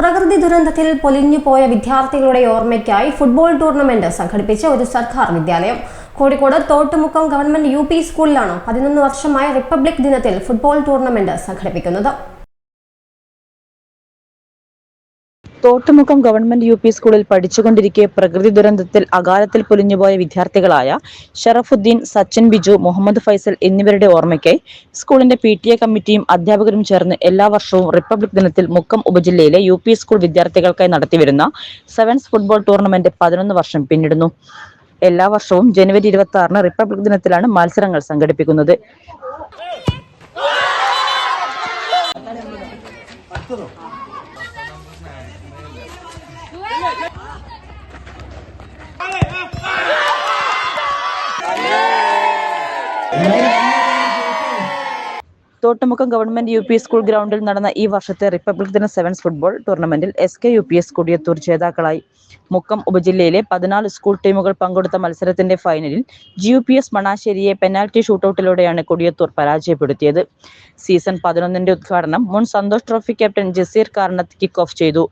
പ്രകൃതി ദുരന്തത്തിൽ പൊലിഞ്ഞുപോയ വിദ്യാർത്ഥികളുടെ ഓർമ്മയ്ക്കായി ഫുട്ബോൾ ടൂർണമെന്റ് സംഘടിപ്പിച്ച ഒരു സർക്കാർ വിദ്യാലയം. Kozhikode Thottumukkam government UP. സ്കൂളിലാണ് 11 വർഷമായ റിപ്പബ്ലിക് ദിനത്തിൽ ഫുട്ബോൾ ടൂർണമെന്റ് സംഘടിപ്പിക്കുന്നത്. Thottumukkam government UP. സ്കൂളിൽ പഠിച്ചുകൊണ്ടിരിക്കെ പ്രകൃതി ദുരന്തത്തിൽ അകാലത്തിൽ പൊലിഞ്ഞുപോയ വിദ്യാർത്ഥികളായ ഷറഫുദ്ദീൻ, സച്ചിൻ, ബിജു, മുഹമ്മദ് ഫൈസൽ എന്നിവരുടെ ഓർമ്മയ്ക്കായി സ്കൂളിന്റെ PTA കമ്മിറ്റിയും അധ്യാപകരും ചേർന്ന് എല്ലാ വർഷവും റിപ്പബ്ലിക് ദിനത്തിൽ മുക്കം ഉപജില്ലയിലെ യു.പി. സ്കൂൾ വിദ്യാർത്ഥികൾക്കായി നടത്തിവരുന്ന സെവൻസ് ഫുട്ബോൾ ടൂർണമെന്റ് 11 വർഷം പിന്നിടുന്നു. എല്ലാ വർഷവും ജനുവരി 26-ന് റിപ്പബ്ലിക് ദിനത്തിലാണ് മത്സരങ്ങൾ സംഘടിപ്പിക്കുന്നത്. Thottumukkam government UP. സ്കൂൾ ഗ്രൗണ്ടിൽ നടന്ന ഈ വർഷത്തെ റിപ്പബ്ലിക് ദിന സെവൻസ് ഫുട്ബോൾ ടൂർണമെന്റിൽ SKUPS കൊടിയത്തൂർ ജേതാക്കളായി. മുക്കം ഉപജില്ലയിലെ 14 സ്കൂൾ ടീമുകൾ പങ്കെടുത്ത മത്സരത്തിന്റെ ഫൈനലിൽ GUPS മണാശ്ശേരിയെ പെനാൽറ്റി ഷൂട്ടൌട്ടിലൂടെയാണ് കൊടിയത്തൂർ പരാജയപ്പെടുത്തിയത്. സീസൺ 11ന്റെ ഉദ്ഘാടനം മുൻ Santosh trophy captain Jaseer Karnath kick off ചെയ്തു.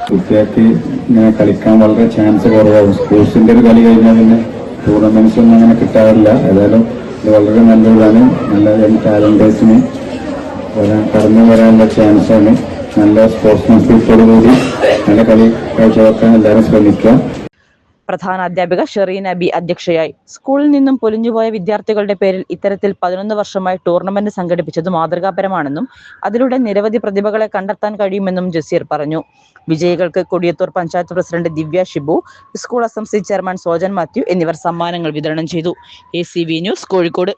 കുട്ടികൾക്ക് ഇങ്ങനെ കളിക്കാൻ വളരെ ചാൻസ് കുറവാകും. സ്പോർട്സിന്റെ ഒരു കളി കഴിഞ്ഞാൽ പിന്നെ ടൂർണമെന്റ്സ് ഒന്നും അങ്ങനെ കിട്ടാറില്ല. ഏതായാലും ഇത് വളരെ നല്ലതാണ്. നല്ല ടാലന്റേഴ്സിന് കടന്നു വരാനുള്ള ചാൻസാണ്. നല്ല സ്പോർട്സ്മാൻഷിപ്പോടുകൂടി നല്ല കളി കാഴ്ചവെക്കാൻ എല്ലാവരും ശ്രമിക്കുക. പ്രധാന അധ്യാപിക ഷെറീന ബി അധ്യക്ഷയായി. സ്കൂളിൽ നിന്നും പൊലിഞ്ഞുപോയ വിദ്യാർത്ഥികളുടെ പേരിൽ ഇത്തരത്തിൽ 11 വർഷമായി ടൂർണമെന്റ് സംഘടിപ്പിച്ചത് മാതൃകാപരമാണെന്നും അതിലൂടെ നിരവധി പ്രതിഭകളെ കണ്ടെത്താൻ കഴിയുമെന്നും ജസീർ പറഞ്ഞു. വിജയികൾക്ക് Kodiyathur panchayat president Divya Shibu, school assembly chairman Sojan Mathew എന്നിവർ സമ്മാനങ്ങൾ വിതരണം ചെയ്തു. ACV news, Kozhikode.